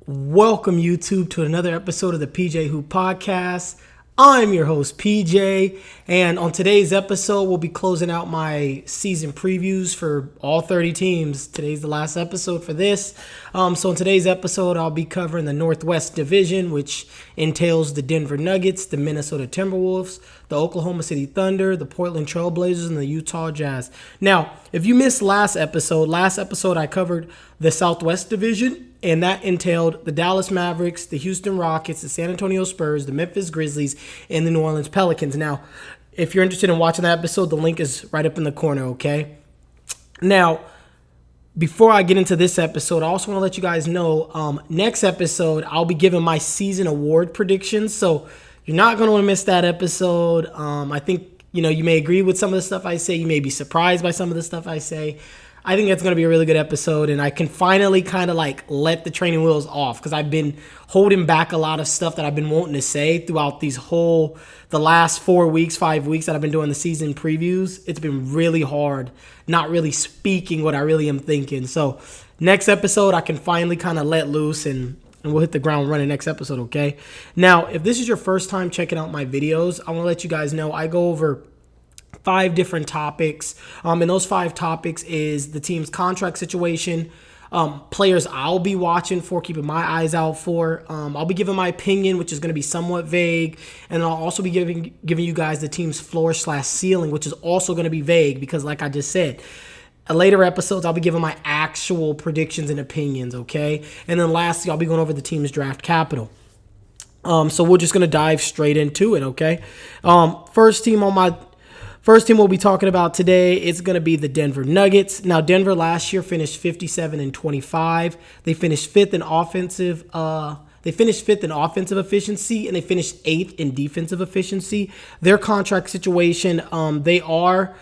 Welcome, YouTube, to another episode of the PJ Hoop Podcast. I'm your host, PJ, and on today's episode, we'll be closing out my season previews for all 30 teams. Today's the last episode for this. So in today's episode, I'll be covering the Northwest Division, which entails the Denver Nuggets, the Minnesota Timberwolves, the Oklahoma City Thunder, the Portland Trailblazers, and the Utah Jazz. Now, if you missed last episode I covered the Southwest Division, and that entailed the Dallas Mavericks, the Houston Rockets, the San Antonio Spurs, the Memphis Grizzlies, and the New Orleans Pelicans. Now, if you're interested in watching that episode, the link is right up in the corner, okay? Now, before I get into this episode, I also want to let you guys know, next episode, I'll be giving my season award predictions. So you're not going to want to miss that episode. I think, you may agree with some of the stuff I say. You may be surprised by some of the stuff I say. I think it's going to be a really good episode, and I can finally kind of let the training wheels off because I've been holding back a lot of stuff that I've been wanting to say throughout the last 5 weeks that I've been doing the season previews. It's been really hard not really speaking what I really am thinking. So next episode, I can finally kind of let loose and we'll hit the ground running next episode, okay? Now, if this is your first time checking out my videos, I want to let you guys know I go over 5 different topics. And those 5 topics is the team's contract situation, players I'll be watching for, keeping my eyes out for. I'll be giving my opinion, which is going to be somewhat vague. And I'll also be giving you guys the team's floor/ceiling, which is also going to be vague because, like I just said, later episodes, I'll be giving my actual predictions and opinions, okay? And then lastly, I'll be going over the team's draft capital. So we're just going to dive straight into it, okay? First team we'll be talking about today is going to be the Denver Nuggets. Now, Denver last year finished 57-25. They finished fifth in offensive. They finished fifth in offensive efficiency, and they finished 8th in defensive efficiency. Their contract situation, they are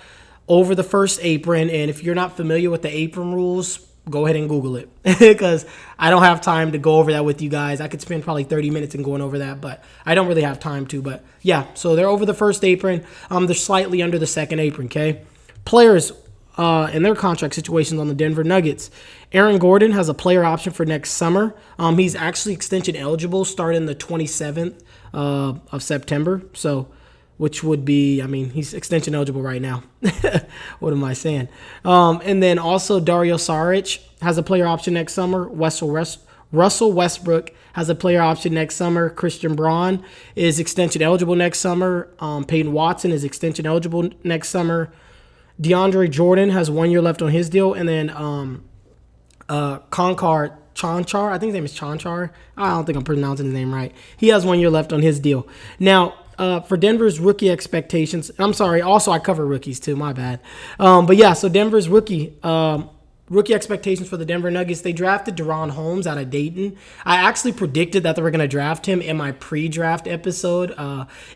over the first apron, and if you're not familiar with the apron rules, go ahead and Google it because I don't have time to go over that with you guys. I could spend probably 30 minutes in going over that, but I don't really have time to. But yeah, so they're over the first apron. They're slightly under the second apron, okay? Players and their contract situations on the Denver Nuggets. Aaron Gordon has a player option for next summer. He's actually extension eligible starting the 27th of September. So which would be, he's extension eligible right now. What am I saying? And then also Dario Saric has a player option next summer. Russell Westbrook has a player option next summer. Christian Braun is extension eligible next summer. Peyton Watson is extension eligible next summer. DeAndre Jordan has 1 year left on his deal. And then Chanchar, I think his name is Chanchar. I don't think I'm pronouncing his name right. He has 1 year left on his deal. Now, for Denver's rookie expectations, I'm sorry, also I cover rookies too, my bad. But yeah, so Denver's rookie expectations for the Denver Nuggets, they drafted Deron Holmes out of Dayton. I actually predicted that they were going to draft him in my pre-draft episode.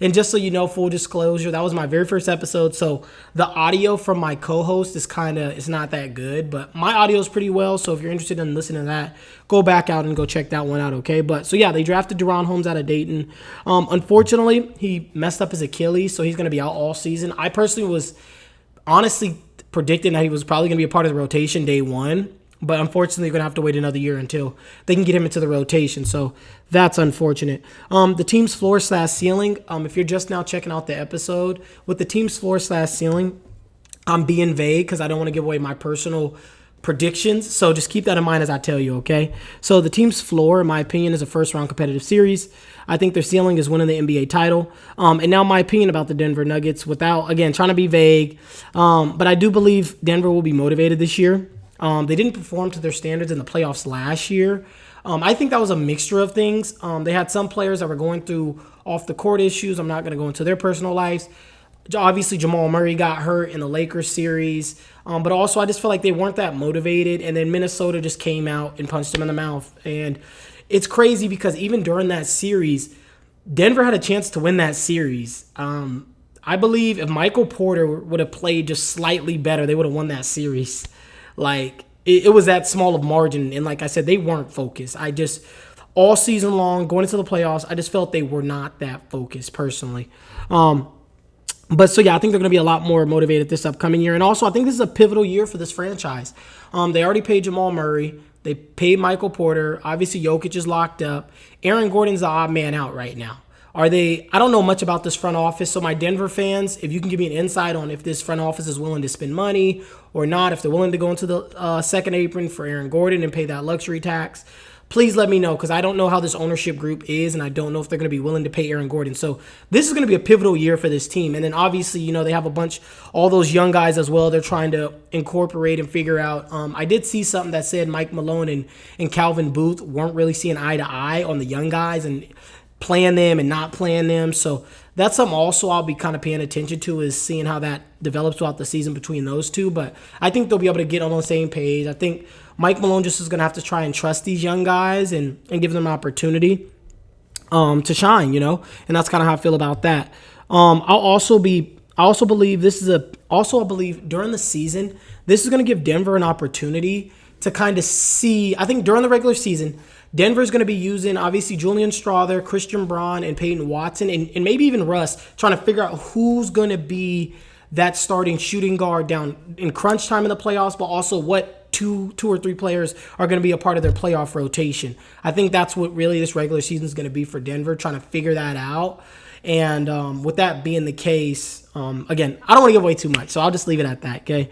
And just so you know, full disclosure, that was my very first episode. So the audio from my co-host it's not that good, but my audio is pretty well. So if you're interested in listening to that, go back out and go check that one out, okay? But so yeah, they drafted Deron Holmes out of Dayton. Unfortunately, he messed up his Achilles, so he's going to be out all season. I personally was honestly predicting that he was probably going to be a part of the rotation day one, but unfortunately, you're going to have to wait another year until they can get him into the rotation, so that's unfortunate. The team's floor/ceiling, if you're just now checking out the episode, with the team's floor/ceiling, I'm being vague because I don't want to give away my personal predictions, so just keep that in mind as I tell you, okay? So the team's floor, in my opinion, is a first-round competitive series. I think their ceiling is winning the NBA title. And now my opinion about the Denver Nuggets, without, again, trying to be vague, but I do believe Denver will be motivated this year. They didn't perform to their standards in the playoffs last year. I think that was a mixture of things. They had some players that were going through off-the-court issues. I'm not going to go into their personal lives. Obviously, Jamal Murray got hurt in the Lakers series. But also, I just feel like they weren't that motivated. And then Minnesota just came out and punched them in the mouth. And it's crazy because even during that series, Denver had a chance to win that series. I believe if Michael Porter would have played just slightly better, they would have won that series. It was that small of margin. And like I said, they weren't focused. All season long, going into the playoffs, I just felt they were not that focused personally. But so, yeah, I think they're going to be a lot more motivated this upcoming year. And also, I think this is a pivotal year for this franchise. They already paid Jamal Murray. They paid Michael Porter. Obviously, Jokic is locked up. Aaron Gordon's the odd man out right now. I don't know much about this front office, so my Denver fans, if you can give me an insight on if this front office is willing to spend money or not, if they're willing to go into the second apron for Aaron Gordon and pay that luxury tax, please let me know, because I don't know how this ownership group is, and I don't know if they're going to be willing to pay Aaron Gordon. So this is going to be a pivotal year for this team. And then obviously, they have all those young guys as well. They're trying to incorporate and figure out. I did see something that said Mike Malone and Calvin Booth weren't really seeing eye to eye on the young guys and playing them and not playing them. So that's something also I'll be kind of paying attention to, is seeing how that develops throughout the season between those two. But I think they'll be able to get on the same page. I think Mike Malone just is going to have to try and trust these young guys and give them an opportunity to shine, and that's kind of how I feel about that. I also believe during the season, this is going to give Denver an opportunity to kind of see. I think during the regular season, Denver's going to be using, obviously, Julian Strawther, Christian Braun, and Peyton Watson, and maybe even Russ, trying to figure out who's going to be that starting shooting guard down in crunch time in the playoffs, but also what two or three players are going to be a part of their playoff rotation. I think that's what really this regular season is going to be for Denver, trying to figure that out. And with that being the case, again, I don't want to give away too much, so I'll just leave it at that, okay?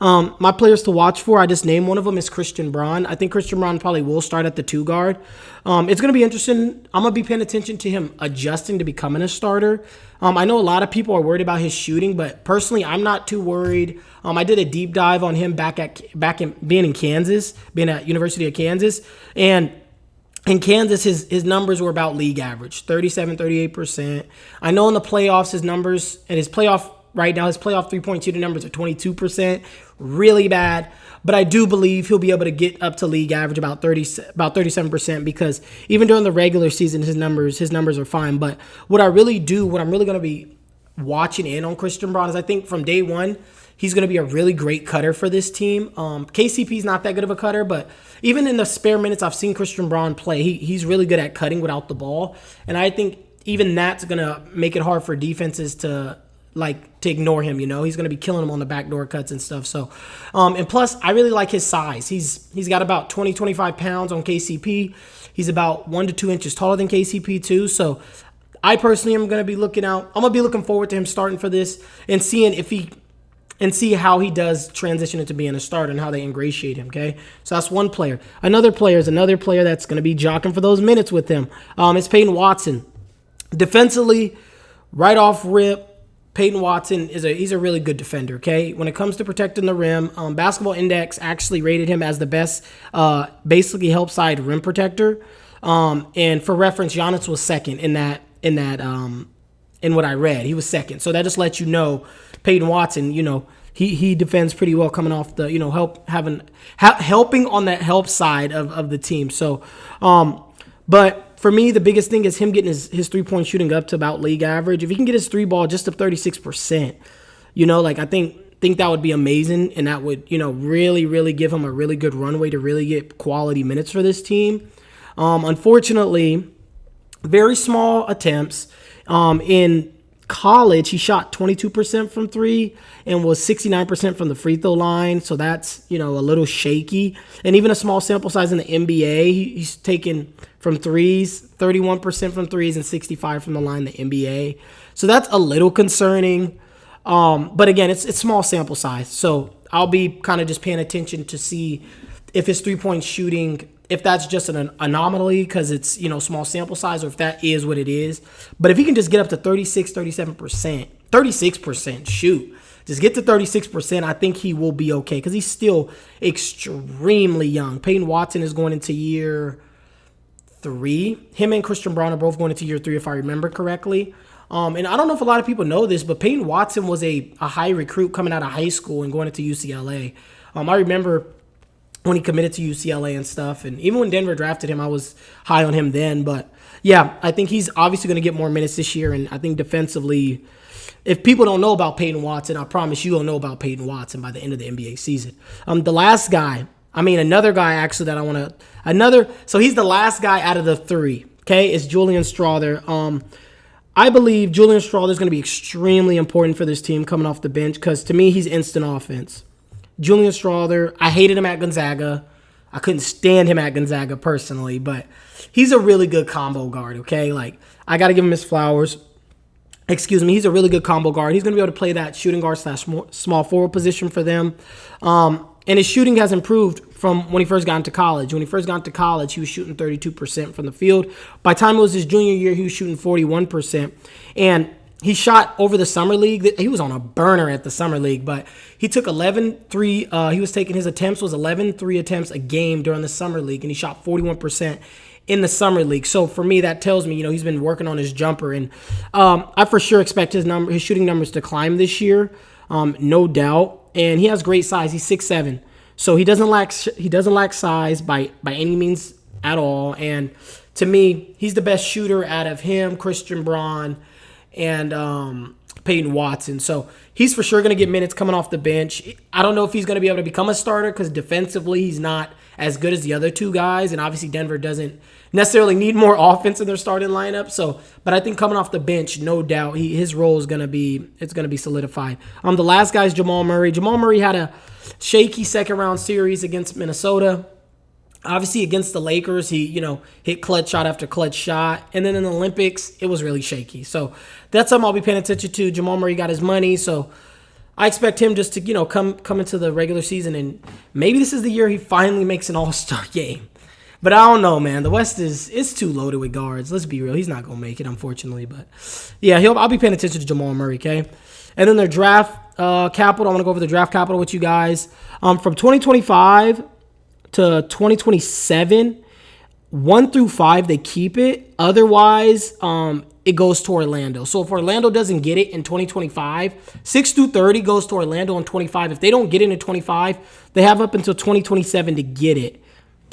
My players to watch for, I just named one of them, is Christian Braun. I think Christian Braun probably will start at the 2 guard. It's going to be interesting. I'm going to be paying attention to him adjusting to becoming a starter. I know a lot of people are worried about his shooting, but personally, I'm not too worried. I did a deep dive on him being in Kansas, being at University of Kansas, and in Kansas, his numbers were about league average, 37, 38%. I know in the playoffs, his numbers, and his playoff 3-point shooting numbers are 22%, really bad. But I do believe he'll be able to get up to league average about 37%, because even during the regular season, his numbers are fine. But what I'm really going to be watching in on Christian Braun is, I think from day one, he's going to be a really great cutter for this team. KCP's not that good of a cutter, but even in the spare minutes I've seen Christian Braun play, he's really good at cutting without the ball. And I think even that's going to make it hard for defenses to ignore him. He's going to be killing them on the backdoor cuts and stuff. So, and plus, I really like his size. He's got about 20, 25 pounds on KCP. He's about 1 to 2 inches taller than KCP too. So I personally am going to be looking forward to him starting for this and see how he does transition into being a starter and how they ingratiate him, okay? So that's one player. Another player that's going to be jockeying for those minutes with him. It's Peyton Watson. Defensively, right off rip, Peyton Watson he's a really good defender, okay? When it comes to protecting the rim, Basketball Index actually rated him as the best basically help side rim protector. And for reference, Giannis was second in what I read. He was second. So that just lets you know Peyton Watson, he defends pretty well coming off the, helping on that help side of the team. So, but for me, the biggest thing is him getting his 3-point shooting up to about league average. If he can get his 3 ball just to 36%, I think that would be amazing. And that would, really, really give him a really good runway to really get quality minutes for this team. Unfortunately, very small attempts. In college, he shot 22% from 3 and was 69% from the free throw line. So that's, a little shaky. And even a small sample size in the NBA, he's taken from threes, 31% from threes and 65% from the line in the NBA. So that's a little concerning. But again, it's small sample size. So I'll be kind of just paying attention to see if his 3-point shooting, if that's just an anomaly because it's, small sample size, or if that is what it is. But if he can just get up to 36, 37%, 36%, shoot, just get to 36%, I think he will be okay because he's still extremely young. Peyton Watson is going into year 3. Him and Christian Braun are both going into year 3, if I remember correctly. And I don't know if a lot of people know this, but Peyton Watson was a high recruit coming out of high school and going into UCLA. I remember when he committed to UCLA and stuff. And even when Denver drafted him, I was high on him then. But yeah, I think he's obviously going to get more minutes this year. And I think defensively, if people don't know about Peyton Watson, I promise you'll know about Peyton Watson by the end of the NBA season. The last guy, another guy actually that I want to, so he's the last guy out of the 3, okay, is Julian Strawther. I believe Julian Strawther is going to be extremely important for this team coming off the bench because to me, he's instant offense. Julian Strawther, I hated him at Gonzaga. I couldn't stand him at Gonzaga personally, but he's a really good combo guard, okay? Like, I got to give him his flowers. Excuse me, he's a really good combo guard. He's going to be able to play that shooting guard slash small forward position for them. And his shooting has improved from when he first got into college. When he first got into college, he was shooting 32% from the field. By the time it was his junior year, he was shooting 41%. And he shot over the summer league. He was on a burner at the summer league, but he took 11 3. He was taking his attempts was 11 3 attempts a game during the summer league, and he shot 41% in the summer league. So for me, that tells me, he's been working on his jumper, and I for sure expect his shooting numbers to climb this year, no doubt. And he has great size. He's 6'7", so he doesn't lack size by any means at all. And to me, he's the best shooter out of him, Christian Braun, and Peyton Watson. So he's for sure going to get minutes coming off the bench. I don't know if he's going to be able to become a starter because defensively he's not as good as the other two guys, and obviously Denver doesn't necessarily need more offense in their starting lineup. So, but I think coming off the bench, no doubt, his role is going to be solidified. The last guy is Jamal Murray. Jamal Murray had a shaky second round series against Minnesota. Obviously, against the Lakers, he, hit clutch shot after clutch shot. And then in the Olympics, it was really shaky. So that's something I'll be paying attention to. Jamal Murray got his money, so I expect him just to, come into the regular season, and maybe this is the year he finally makes an all-star game. But I don't know, man. The West is too loaded with guards. Let's be real. He's not going to make it, unfortunately. But, yeah, I'll be paying attention to Jamal Murray, okay? And then their draft capital. I'm going to go over the draft capital with you guys. From 2025 to 2027, 1 through 5, they keep it. Otherwise, it goes to Orlando. So if Orlando doesn't get it in 2025, 6 through 30 goes to Orlando in 25. If they don't get it in 25, they have up until 2027 to get it,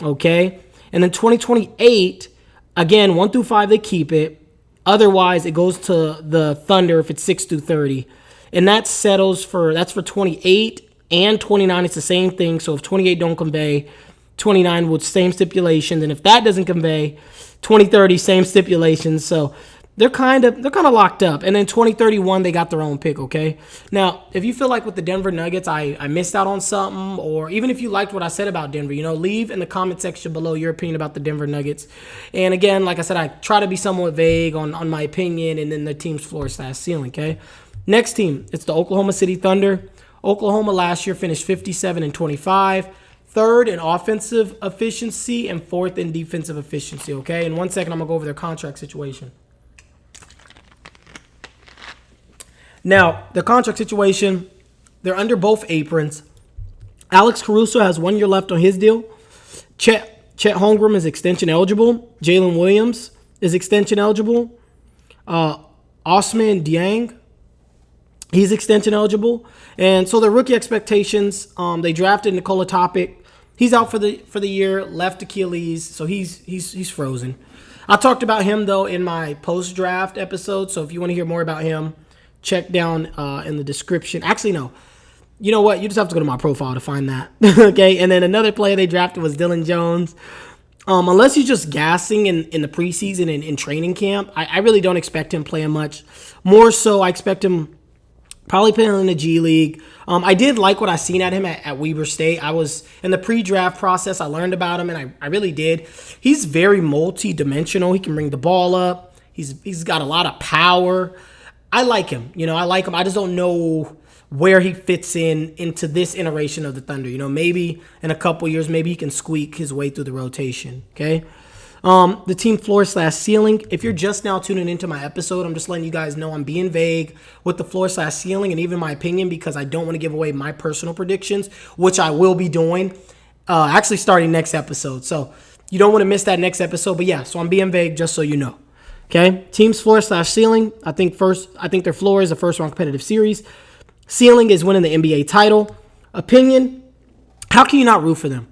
okay? And then 2028, again, 1 through 5, they keep it. Otherwise, it goes to the Thunder if it's 6 through 30. And that settles that's for 28 and 29. It's the same thing. So if 28 don't convey, 29 with same stipulations. And if that doesn't convey, 2030, same stipulations. So they're kind of locked up. And then 2031, they got their own pick, okay? Now, if you feel like with the Denver Nuggets, I missed out on something, or even if you liked what I said about Denver, leave in the comment section below your opinion about the Denver Nuggets. And again, like I said, I try to be somewhat vague on my opinion and then the team's floor slash ceiling, okay? Next team, it's the Oklahoma City Thunder. Oklahoma last year finished 57-25. Third in offensive efficiency and fourth in defensive efficiency, okay? In 1 second, I'm going to go over their contract situation. Now, the contract situation, they're under both aprons. Alex Caruso has 1 year left on his deal. Chet Holmgren is extension eligible. Jalen Williams is extension eligible. Osman Dieng, he's extension eligible. And so their rookie expectations, they drafted Nikola Topic. He's out for the year, left Achilles, so he's frozen. I talked about him, though, in my post-draft episode, so if you want to hear more about him, check down in the description. Actually, no. You know what? You just have to go to my profile to find that. Okay? And then another player they drafted was Dylan Jones. Unless he's just gassing in the preseason and in training camp, I really don't expect him playing much. More so, I expect him probably playing in the G League. I did like what I seen at him at Weber State. I was in the pre-draft process. I learned about him, and I really did. He's very multi-dimensional. He can bring the ball up. He's got a lot of power. I like him. I like him. I just don't know where he fits into this iteration of the Thunder. Maybe in a couple years, maybe he can squeak his way through the rotation. Okay. The team floor slash ceiling. If you're just now tuning into my episode, I'm just letting you guys know I'm being vague with the floor slash ceiling and even my opinion because I don't want to give away my personal predictions, which I will be doing actually starting next episode. So you don't want to miss that next episode. But yeah, so I'm being vague just so you know. Okay, team's floor slash ceiling. I think their floor is a first round competitive series. Ceiling is winning the NBA title. Opinion, how can you not root for them?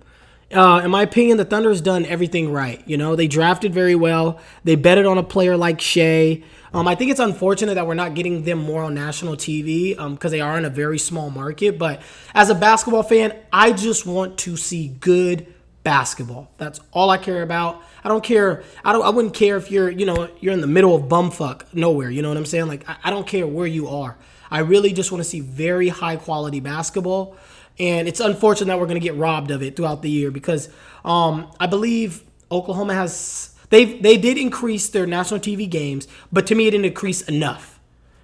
In my opinion, the Thunder has done everything right. They drafted very well. They betted on a player like Shea. I think it's unfortunate that we're not getting them more on national TV because they are in a very small market. But as a basketball fan, I just want to see good basketball. That's all I care about. I don't care. I wouldn't care if you're in the middle of bumfuck nowhere. You know what I'm saying? Like, I don't care where you are. I really just want to see very high quality basketball. And it's unfortunate that we're going to get robbed of it throughout the year because I believe Oklahoma has they did increase their national TV games, but to me it didn't increase enough.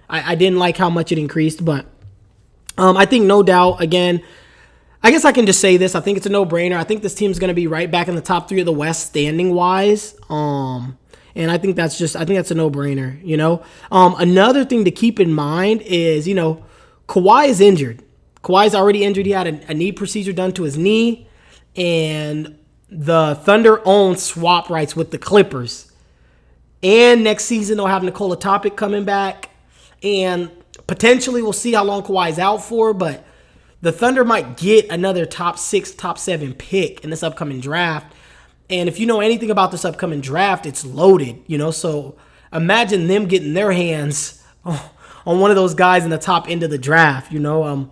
I didn't like how much it increased, but I think no doubt, again, I guess I can just say this. I think it's a no-brainer. I think this team's going to be right back in the top 3 of the West standing-wise. And I think that's a no-brainer, you know. Another thing to keep in mind is, you know, Kawhi is injured. Kawhi's already injured. He had a knee procedure done to his knee. And the Thunder own swap rights with the Clippers. And next season they'll have Nikola Topic coming back. And potentially we'll see how long Kawhi's out for, but the Thunder might get another top 6, top 7 pick in this upcoming draft. And if you know anything about this upcoming draft, it's loaded, you know. So imagine them getting their hands on one of those guys in the top end of the draft, you know.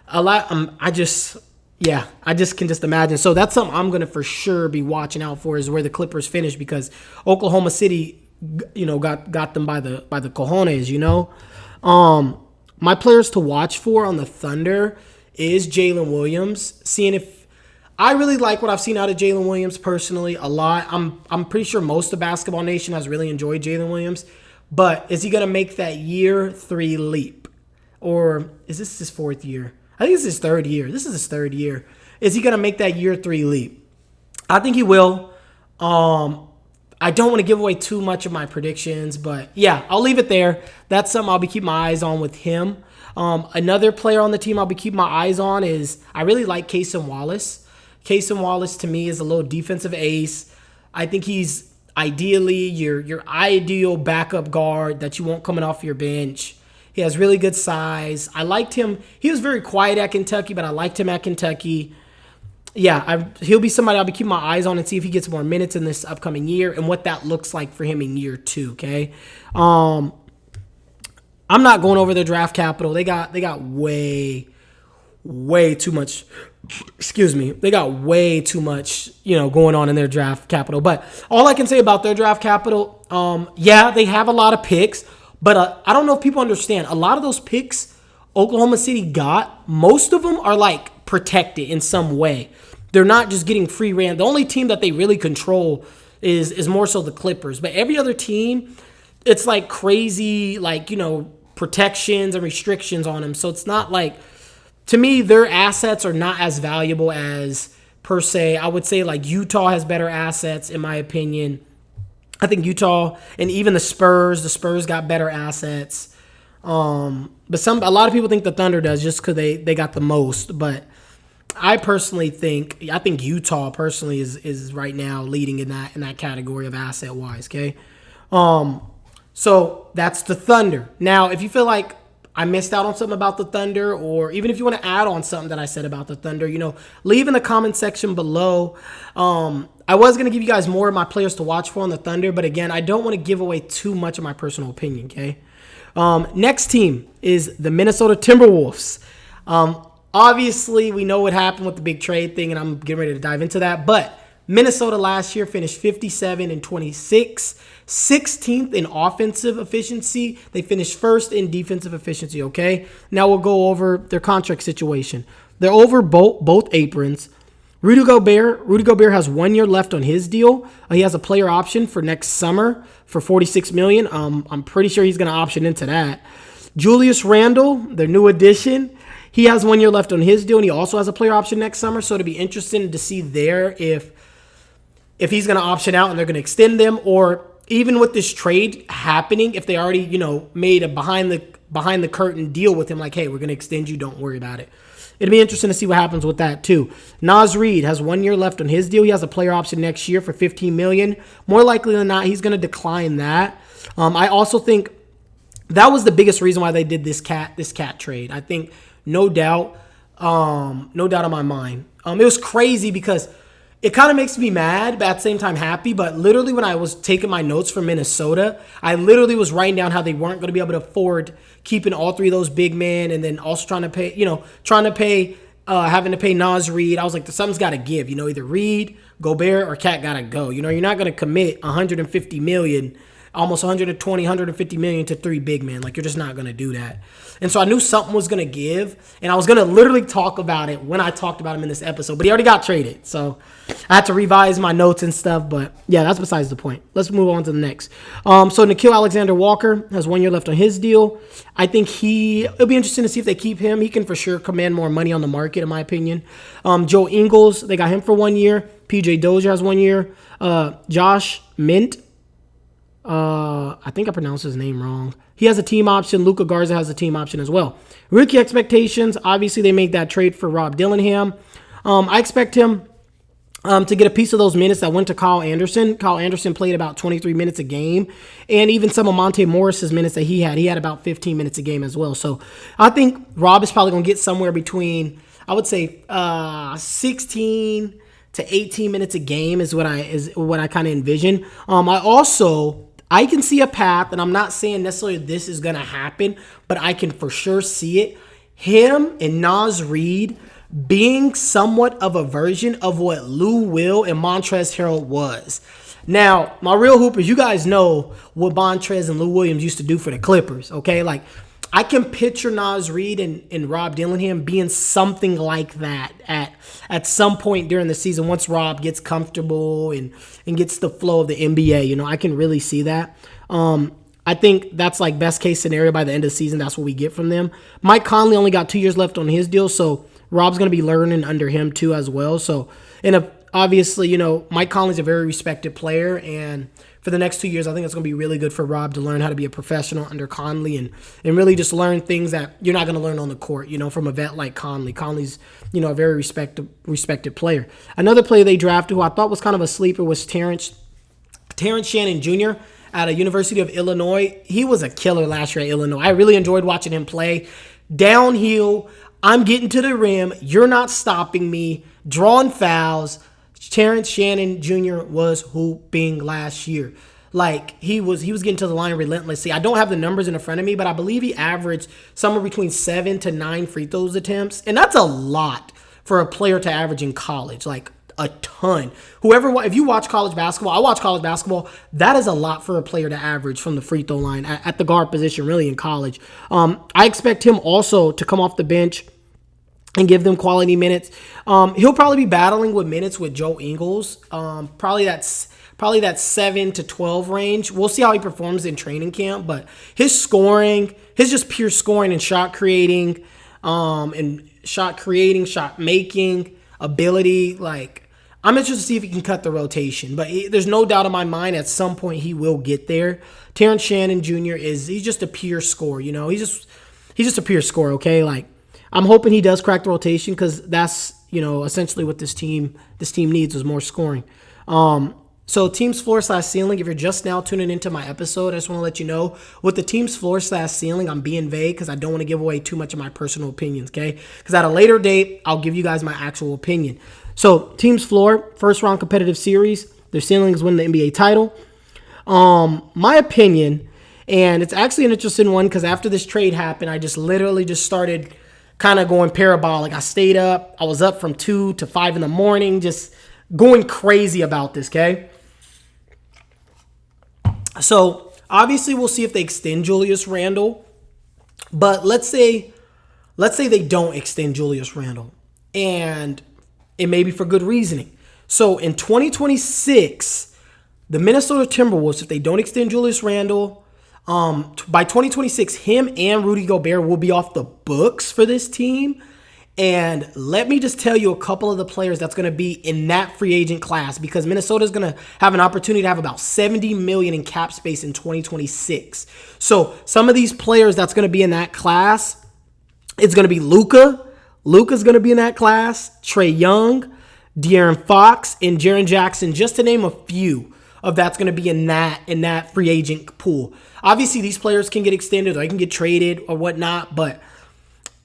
I just can just imagine. So that's something I'm going to for sure be watching out for, is where the Clippers finish, because Oklahoma City, you know, got them by the cojones, you know. My players to watch for on the Thunder is Jalen Williams. Seeing if I really like what I've seen out of Jalen Williams personally a lot. I'm pretty sure most of Basketball Nation has really enjoyed Jalen Williams, but is he going to make that year 3 leap, or is this his 4th year? I think it's his 3rd year. This is his 3rd year. Is he going to make that year 3 leap? I think he will. I don't want to give away too much of my predictions, but yeah, I'll leave it there. That's something I'll be keeping my eyes on with him. Another player on the team I'll be keeping my eyes on is, I really like Cason Wallace. Cason Wallace to me is a little defensive ace. I think he's ideally your ideal backup guard that you want coming off your bench. He has really good size. I liked him. He was very quiet at Kentucky, but I liked him at Kentucky. Yeah, he'll be somebody I'll be keeping my eyes on and see if he gets more minutes in this upcoming year and what that looks like for him in year 2, okay? I'm not going over their draft capital. They got way too much. Excuse me. They got way too much, you know, going on in their draft capital. But all I can say about their draft capital, yeah, they have a lot of picks, but I don't know if people understand. A lot of those picks Oklahoma City got, most of them are like protected in some way. They're not just getting free ran. The only team that they really control is more so the Clippers. But every other team, it's like crazy, like, you know, protections and restrictions on them. So it's not like, to me, their assets are not as valuable as, per se, I would say like Utah has better assets, in my opinion. I think Utah and even the Spurs got better assets. But a lot of people think the Thunder does just because they got the most. But I think Utah personally is right now leading in that category of asset wise. Okay. So that's the Thunder. Now, if you feel like I missed out on something about the Thunder, or even if you want to add on something that I said about the Thunder, you know, leave in the comment section below. I was going to give you guys more of my players to watch for on the Thunder, but again, I don't want to give away too much of my personal opinion, okay? Next team is the Minnesota Timberwolves. Obviously, we know what happened with the big trade thing, and I'm getting ready to dive into that, but Minnesota last year finished 57-26, 16th in offensive efficiency. They finished first in defensive efficiency, okay? Now we'll go over their contract situation. They're over both aprons. Rudy Gobert has 1 year left on his deal. He has a player option for next summer for $46 million. I'm pretty sure he's going to option into that. Julius Randle, their new addition, he has 1 year left on his deal, and he also has a player option next summer. So it'll be interesting to see there if he's going to option out and they're going to extend them, or even with this trade happening, if they already, you know, made a behind the curtain deal with him, like, hey, we're going to extend you, don't worry about it. It'll be interesting to see what happens with that too. Naz Reid has 1 year left on his deal. He has a player option next year for $15 million. More likely than not, he's going to decline that. I also think that was the biggest reason why they did this cat trade. I think no doubt on my mind. It was crazy because it kind of makes me mad, but at the same time happy. But literally when I was taking my notes for Minnesota, I literally was writing down how they weren't going to be able to afford keeping all 3 of those big men, and then also having to pay Naz Reid. I was like, something's got to give. You know, either Reid, Gobert, or Cat got to go. You know, you're not going to commit $150 million almost 120, 150 million to 3 big men. Like, you're just not going to do that. And so I knew something was going to give, and I was going to literally talk about it when I talked about him in this episode, but he already got traded. So I had to revise my notes and stuff, but yeah, that's besides the point. Let's move on to the next. So Nickeil Alexander-Walker has 1 year left on his deal. I think it'll be interesting to see if they keep him. He can for sure command more money on the market, in my opinion. Joe Ingles, they got him for 1 year. PJ Dozier has 1 year. Josh Mint, I think I pronounced his name wrong. He has a team option. Luka Garza has a team option as well. Rookie expectations, obviously they made that trade for Rob Dillingham. I expect him to get a piece of those minutes that went to Kyle Anderson. Kyle Anderson played about 23 minutes a game. And even some of Monte Morris's minutes that he had about 15 minutes a game as well. So I think Rob is probably going to get somewhere between, I would say, 16 to 18 minutes a game is what I kind of envision. I can see a path, and I'm not saying necessarily this is going to happen, but I can for sure see it. Him and Naz Reid being somewhat of a version of what Lou Will and Montrezl Harrell was. Now, my real hoopers, you guys know what Montrezl and Lou Williams used to do for the Clippers, okay? Like, I can picture Naz Reid and Rob Dillingham being something like that at some point during the season once Rob gets comfortable and gets the flow of the NBA. You know, I can really see that. I think that's like best case scenario by the end of the season. That's what we get from them. Mike Conley only got 2 years left on his deal, so Rob's going to be learning under him too as well. So, obviously, you know, Mike Conley's a very respected player, and for the next 2 years, I think it's going to be really good for Rob to learn how to be a professional under Conley and really just learn things that you're not going to learn on the court, you know, from a vet like Conley. Conley's, you know, a very respected player. Another player they drafted who I thought was kind of a sleeper was Terrence Shannon Jr. out of University of Illinois. He was a killer last year at Illinois. I really enjoyed watching him play. Downhill, I'm getting to the rim. You're not stopping me. Drawing fouls. Terrence Shannon Jr. was hooping last year. Like, he was getting to the line relentlessly. I don't have the numbers in front of me, but I believe he averaged somewhere between 7 to 9 free throws attempts. And that's a lot for a player to average in college. Like, a ton. If you watch college basketball, I watch college basketball, that is a lot for a player to average from the free throw line at the guard position, really, in college. I expect him also to come off the bench and give them quality minutes. He'll probably be battling with minutes with Joe Ingles. Probably that 7 to 12 range. We'll see how he performs in training camp, but his just pure scoring and shot creating, shot making ability, like, I'm interested to see if he can cut the rotation, but there's no doubt in my mind at some point he will get there. Terrence Shannon Jr. he's just a pure scorer, you know. He's just a pure scorer, okay? Like, I'm hoping he does crack the rotation because that's, you know, essentially what this team needs is more scoring. So team's floor/ceiling, if you're just now tuning into my episode, I just want to let you know, with the team's floor/ceiling, I'm being vague because I don't want to give away too much of my personal opinions, okay? Because at a later date, I'll give you guys my actual opinion. So team's floor, first round competitive series, their ceiling is winning the NBA title. My opinion, and it's actually an interesting one because after this trade happened, I just literally just started kind of going parabolic. I stayed up. I was up from 2 to 5 in the morning, just going crazy about this, okay? So, obviously, we'll see if they extend Julius Randle. But let's say they don't extend Julius Randle. And it may be for good reasoning. So, in 2026, the Minnesota Timberwolves, if they don't extend Julius Randle, by 2026, him and Rudy Gobert will be off the books for this team. And let me just tell you a couple of the players that's going to be in that free agent class, because Minnesota is going to have an opportunity to have about $70 million in cap space in 2026. So some of these players that's going to be in that class, it's going to be Luka. Luka's going to be in that class. Trae Young, De'Aaron Fox, and Jaren Jackson, just to name a few of that's going to be in that free agent pool. Obviously, these players can get extended or they can get traded or whatnot, but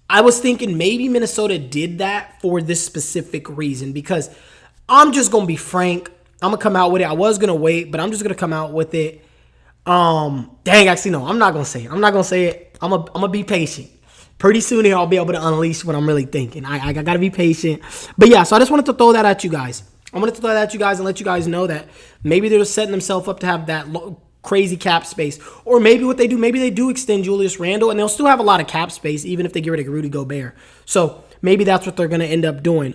I was thinking maybe Minnesota did that for this specific reason, because I'm just going to be frank. I'm going to come out with it. I was going to wait, but I'm just going to come out with it. Actually, no, I'm not going to say it. I'm going to be patient. Pretty soon here, I'll be able to unleash what I'm really thinking. I got to be patient. But yeah, so I just wanted to throw that at you guys. I wanted to throw that at you guys and let you guys know that maybe they're setting themselves up to have that crazy cap space. Or maybe what they do, maybe they do extend Julius Randle, and they'll still have a lot of cap space, even if they get rid of Rudy Gobert. So maybe that's what they're going to end up doing.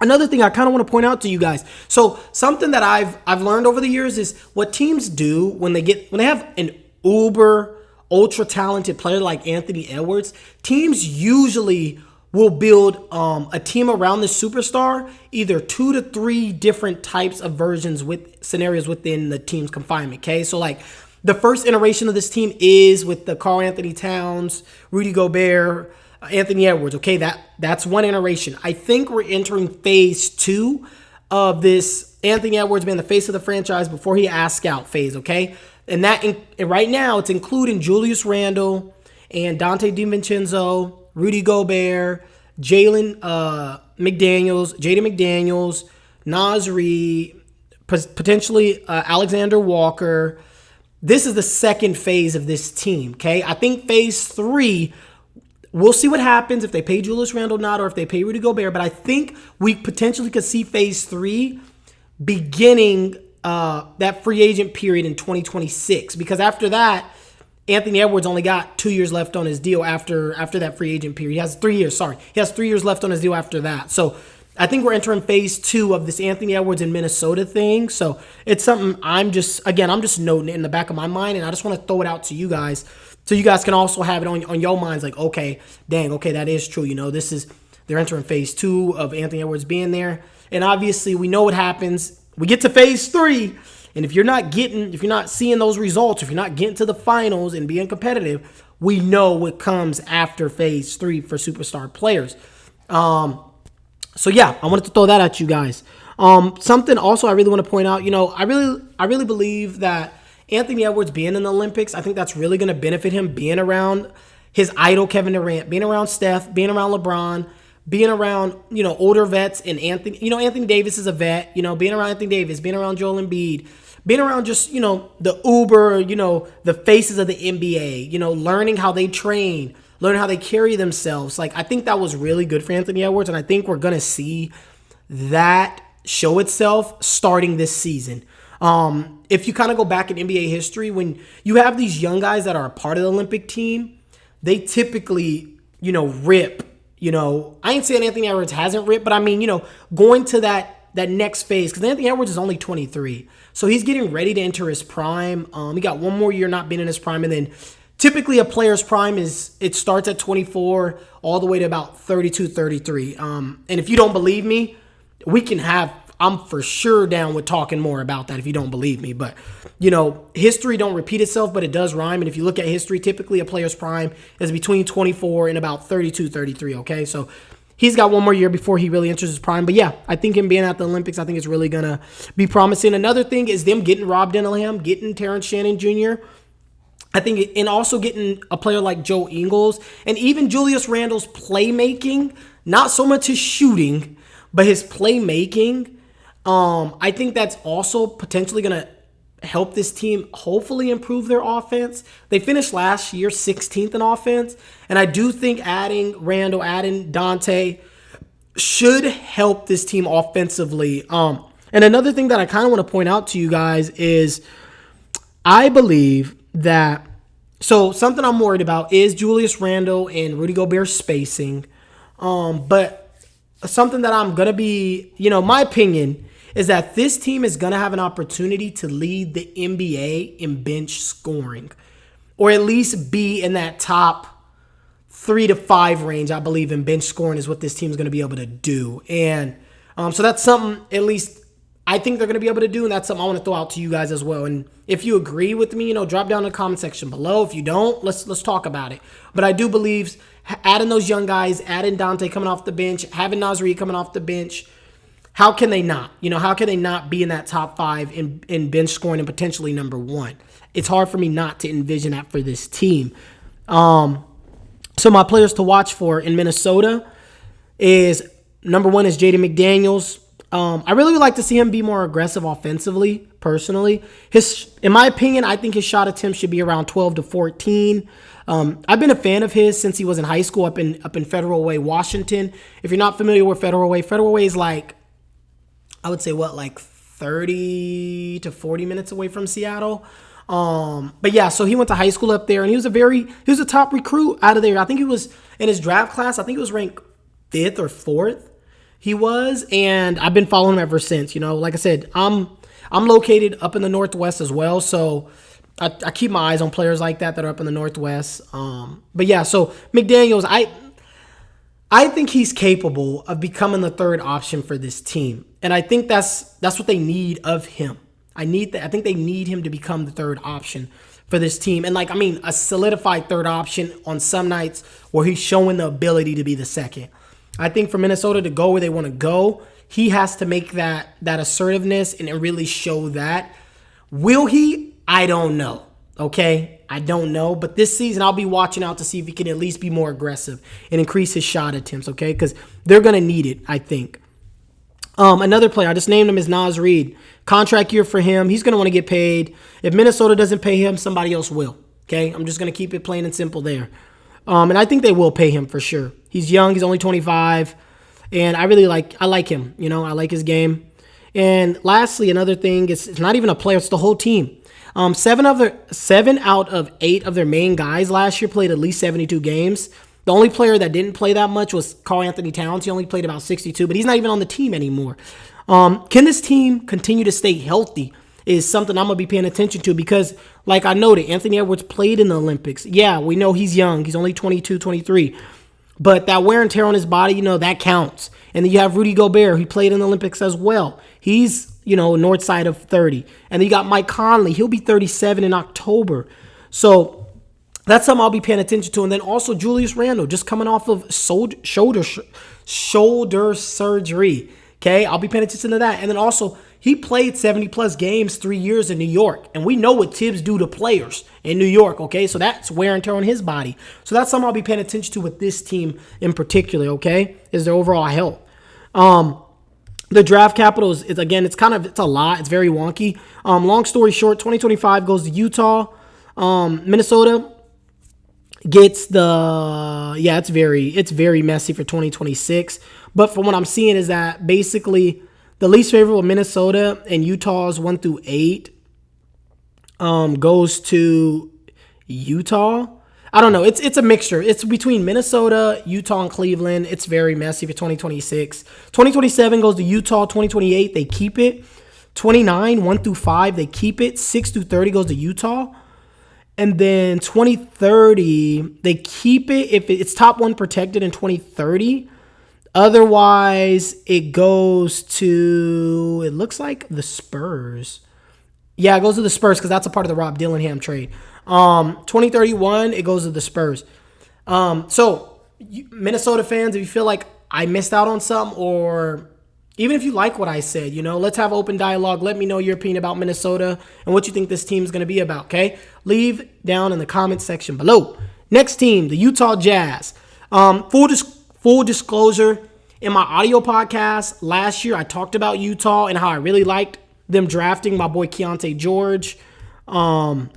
Another thing I kind of want to point out to you guys. So something that I've learned over the years is what teams do when they have an ultra talented player like Anthony Edwards. Teams usually will build a team around the superstar, either 2 to 3 different types of versions with scenarios within the team's confinement. Okay, so like the first iteration of this team is with the Karl Anthony Towns, Rudy Gobert, Anthony Edwards. Okay, that's one iteration. I think we're entering phase 2 of this Anthony Edwards being the face of the franchise before he asks out phase. Okay, and right now it's including Julius Randle and Dante DiVincenzo, Rudy Gobert, Jaden McDaniels, Naz Reid, potentially Alexander Walker. This is the second phase of this team, okay? I think phase 3, we'll see what happens if they pay Julius Randle not or if they pay Rudy Gobert, but I think we potentially could see phase 3 beginning that free agent period in 2026, because after that, Anthony Edwards only got 2 years left on his deal after that free agent period. He has 3 years, He has 3 years left on his deal after that. So I think we're entering phase 2 of this Anthony Edwards in Minnesota thing. So it's something I'm just noting it in the back of my mind, and I just want to throw it out to you guys so you guys can also have it on your minds like, okay, that is true. They're entering phase 2 of Anthony Edwards being there. And obviously we know what happens. We get to phase 3. And if you're not seeing those results, if you're not getting to the finals and being competitive, we know what comes after phase 3 for superstar players. So yeah, I wanted to throw that at you guys. Something also I really want to point out, I really believe that Anthony Edwards being in the Olympics, I think that's really going to benefit him being around his idol Kevin Durant, being around Steph, being around LeBron, being around, older vets, and Anthony Davis is a vet, being around Anthony Davis, being around Joel Embiid, being around just, the faces of the NBA, learning how they train, learning how they carry themselves. Like, I think that was really good for Anthony Edwards, and I think we're going to see that show itself starting this season. If you kind of go back in NBA history, when you have these young guys that are a part of the Olympic team, they typically, rip. I ain't saying Anthony Edwards hasn't ripped, but I mean, going to that next phase, because Anthony Edwards is only 23. So he's getting ready to enter his prime. He got one more year not being in his prime, and then typically a player's prime it starts at 24 all the way to about 32, 33. And if you don't believe me, I'm for sure down with talking more about that if you don't believe me. But, history don't repeat itself, but it does rhyme. And if you look at history, typically a player's prime is between 24 and about 32, 33, okay? So he's got one more year before he really enters his prime. But yeah, I think him being at the Olympics, I think it's really going to be promising. Another thing is them getting Rob Dillingham, getting Terrence Shannon Jr., I think, and also getting a player like Joe Ingles, and even Julius Randle's playmaking, not so much his shooting, but his playmaking. I think that's also potentially going to help this team hopefully improve their offense. They finished last year 16th in offense, and I do think adding Randle, adding Dante should help this team offensively. And another thing that I kind of want to point out to you guys is I believe that, so something I'm worried about is Julius Randle and Rudy Gobert spacing. But something that I'm going to be, my opinion is that this team is going to have an opportunity to lead the NBA in bench scoring, or at least be in that top 3 to 5 range. I believe in bench scoring is what this team is going to be able to do. And so that's something at least I think they're going to be able to do, and that's something I want to throw out to you guys as well. And if you agree with me, drop down in the comment section below. If you don't, let's talk about it. But I do believe adding those young guys, adding Dante coming off the bench, having Naz Reid coming off the bench, how can they not? How can they not be in that top 5 in bench scoring and potentially number 1? It's hard for me not to envision that for this team. So my players to watch for in Minnesota is, number 1 is Jaden McDaniels. I really would like to see him be more aggressive offensively, personally. In my opinion, I think his shot attempts should be around 12 to 14. I've been a fan of his since he was in high school up in Federal Way, Washington. If you're not familiar with Federal Way is like, I would say, 30 to 40 minutes away from Seattle. But yeah, so he went to high school up there, and he was a top recruit out of there. I think he was in his draft class. I think he was ranked 5th or 4th. He was, and I've been following him ever since. Like I said, I'm located up in the Northwest as well, so I keep my eyes on players like that are up in the Northwest. But yeah, so McDaniels, I think he's capable of becoming the third option for this team, and I think that's what they need of him. I think they need him to become the third option for this team, and a solidified third option on some nights where he's showing the ability to be the second. I think for Minnesota to go where they want to go, he has to make that assertiveness and really show that. Will he? I don't know. Okay? I don't know. But this season, I'll be watching out to see if he can at least be more aggressive and increase his shot attempts, okay? Because they're going to need it, I think. Another player, I just named him, is Naz Reid. Contract year for him. He's going to want to get paid. If Minnesota doesn't pay him, somebody else will, okay? I'm just going to keep it plain and simple there. And I think they will pay him for sure. He's young. He's only 25. And I like him. I like his game. And lastly, another thing, it's not even a player. It's the whole team. 7 out of 8 of their main guys last year played at least 72 games. The only player that didn't play that much was Karl Anthony Towns. He only played about 62, but he's not even on the team anymore. Can this team continue to stay healthy is something I'm going to be paying attention to because, like I noted, Anthony Edwards played in the Olympics. Yeah, we know he's young. He's only 22, 23. But that wear and tear on his body, that counts. And then you have Rudy Gobert, who played in the Olympics as well. He's, north side of 30. And then you got Mike Conley. He'll be 37 in October. So that's something I'll be paying attention to. And then also Julius Randle, just coming off of shoulder surgery. Okay, I'll be paying attention to that. And then also, he played 70-plus games 3 years in New York. And we know what Tibbs do to players in New York, okay? So that's wear and tear on his body. So that's something I'll be paying attention to with this team in particular, okay, is their overall health. The draft capital is it's a lot. It's very wonky. Long story short, 2025 goes to Utah. Minnesota gets it's very messy for 2026. But from what I'm seeing is that basically the least favorable Minnesota and Utah's 1 through 8 goes to Utah. I don't know. It's a mixture. It's between Minnesota, Utah, and Cleveland. It's very messy for 2026. 2027 goes to Utah. 2028, they keep it. 29, 1 through 5, they keep it. 6 through 30 goes to Utah. And then 2030, they keep it if it's top 1 protected in 2030. Otherwise, it goes to, it looks like the Spurs. Yeah, it goes to the Spurs because that's a part of the Rob Dillingham trade. 2031, it goes to the Spurs. Minnesota fans, if you feel like I missed out on something, or even if you like what I said, let's have open dialogue. Let me know your opinion about Minnesota and what you think this team is going to be about, okay? Leave down in the comment section below. Next team, the Utah Jazz. Full disclosure, in my audio podcast last year, I talked about Utah and how I really liked them drafting my boy Keontae George. And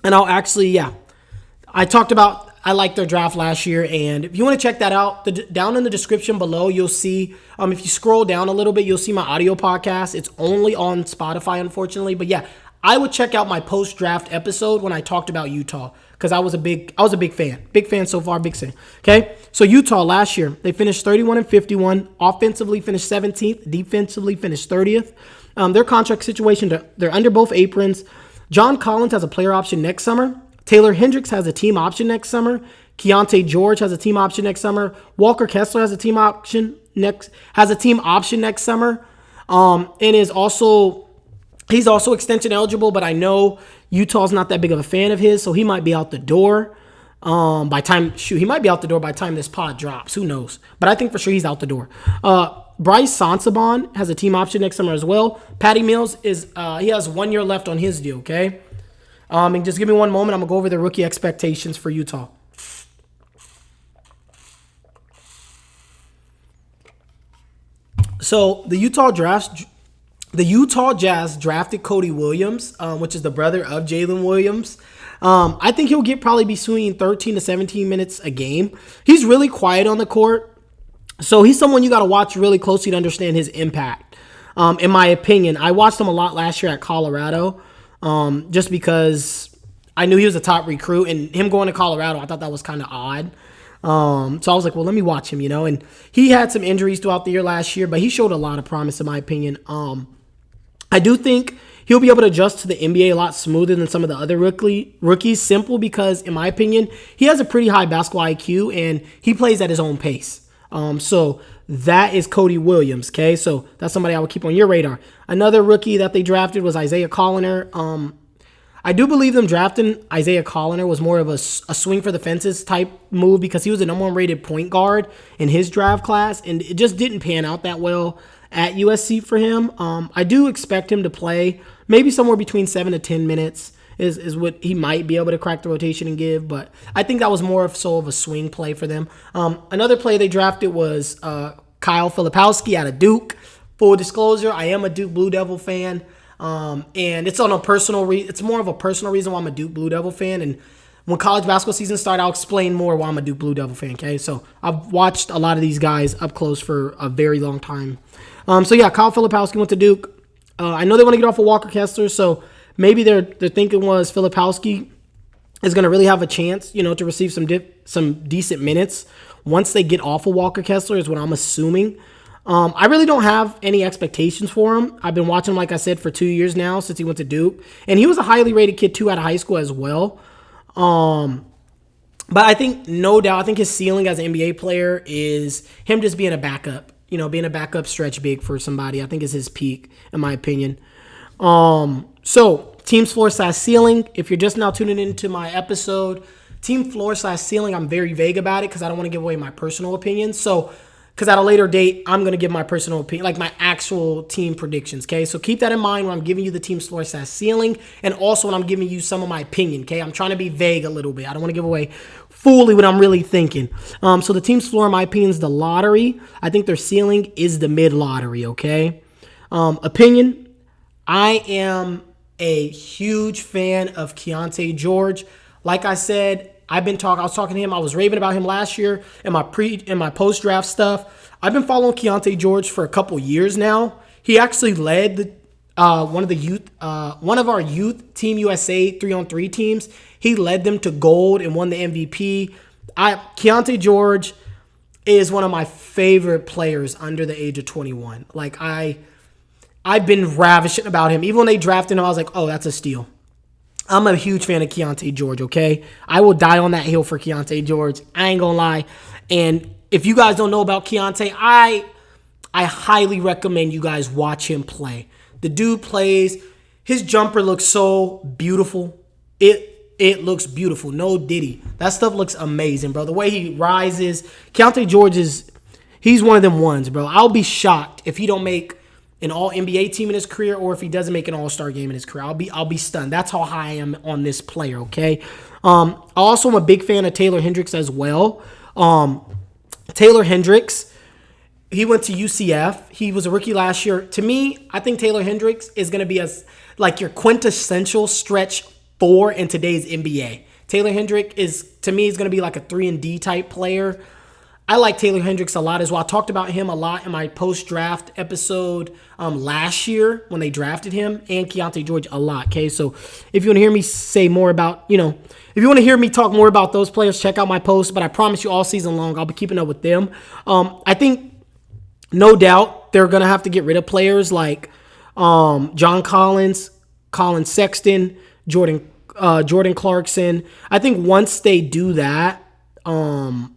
I talked about I liked their draft last year. And if you want to check that out, down in the description below, you'll see, if you scroll down a little bit, you'll see my audio podcast. It's only on Spotify, unfortunately. But yeah, I would check out my post-draft episode when I talked about Utah because I was a big fan. Big fan so far, big fan. Okay, so Utah last year, they finished 31-51. Offensively finished 17th. Defensively finished 30th. Their contract situation, they're under both aprons. John Collins has a player option next summer. Taylor Hendricks has a team option next summer. Keontae George has a team option next summer. Walker Kessler has a team option next summer. And he's also extension eligible, but I know Utah's not that big of a fan of his, so he might be out the door he might be out the door by the time this pod drops. Who knows? But I think for sure he's out the door. Bryce Sansaban has a team option next summer as well. Patty Mills he has 1 year left on his deal, okay? And just give me one moment. I'm going to go over the rookie expectations for Utah. So the Utah Jazz drafted Cody Williams, which is the brother of Jalen Williams. I think he'll probably be between 13 to 17 minutes a game. He's really quiet on the court. So he's someone you got to watch really closely to understand his impact. In my opinion, I watched him a lot last year at Colorado. just because I knew he was a top recruit, and him going to Colorado, I thought that was kind of odd. So I was like, well, let me watch him, and he had some injuries throughout the year last year, but he showed a lot of promise in my opinion. I do think he'll be able to adjust to the NBA a lot smoother than some of the other rookies, simple because, in my opinion, he has a pretty high basketball IQ, and he plays at his own pace. So that is Cody Williams, okay? So that's somebody I would keep on your radar. Another rookie that they drafted was Isaiah Colliner. I do believe them drafting Isaiah Colliner was more of a swing for the fences type move because he was the number 1 rated point guard in his draft class, and it just didn't pan out that well at USC for him. I do expect him to play maybe somewhere between 7 to 10 minutes is what he might be able to crack the rotation and give, but I think that was more of a swing play for them. Another play they drafted was Kyle Filipowski out of Duke. Full disclosure, I am a Duke Blue Devil fan. And it's on a personal it's more of a personal reason why I'm a Duke Blue Devil fan. And when college basketball season starts, I'll explain more why I'm a Duke Blue Devil fan. Okay, so I've watched a lot of these guys up close for a very long time. So yeah, Kyle Filipowski went to Duke. I know they want to get off of Walker Kessler, so maybe their thinking was Filipowski is going to really have a chance, to receive some decent minutes once they get off of Walker Kessler, is what I'm assuming. I really don't have any expectations for him. I've been watching him, like I said, for 2 years now since he went to Duke. And he was a highly rated kid, too, out of high school as well. But I think, no doubt, I think his ceiling as an NBA player is him just being a backup. Being a backup stretch big for somebody, I think is his peak, in my opinion. So, team's floor/ceiling. If you're just now tuning into my episode, team floor/ceiling, I'm very vague about it because I don't want to give away my personal opinion. So, because at a later date, I'm going to give my personal opinion, like my actual team predictions, okay? So keep that in mind when I'm giving you the team's floor/ceiling, and also when I'm giving you some of my opinion, okay? I'm trying to be vague a little bit. I don't want to give away fully what I'm really thinking. So the team's floor, in my opinion, is the lottery. I think their ceiling is the mid-lottery, okay? Opinion, I am a huge fan of Keontae George. Like I said, I was talking to him. I was raving about him last year in my post-draft stuff. I've been following Keontae George for a couple years now. He actually led one of our youth Team USA 3-on-3 teams. He led them to gold and won the MVP. Keontae George is one of my favorite players under the age of 21. Like I've been ravishing about him. Even when they drafted him, I was like, oh, that's a steal. I'm a huge fan of Keontae George, okay? I will die on that hill for Keontae George. I ain't gonna lie. And if you guys don't know about Keontae, I highly recommend you guys watch him play. The dude plays. His jumper looks so beautiful. It looks beautiful. No diddy. That stuff looks amazing, bro. The way he rises. Keontae George he's one of them ones, bro. I'll be shocked if he don't make an all-NBA team in his career, or if he doesn't make an all-star game in his career. I'll be stunned. That's how high I am on this player, okay? I also am a big fan of Taylor Hendricks as well. Taylor Hendricks, he went to UCF. He was a rookie last year. To me, I think Taylor Hendricks is going to be your quintessential stretch 4 in today's NBA. Taylor Hendricks to me, is going to be like a 3-and-D type player. I like Taylor Hendricks a lot as well. I talked about him a lot in my post-draft episode last year when they drafted him, and Keontae George a lot, okay? So if you want to hear me say more about, if you want to hear me talk more about those players, check out my post. But I promise you all season long, I'll be keeping up with them. I think, no doubt, they're going to have to get rid of players like John Collins, Colin Sexton, Jordan Clarkson. I think once they do that,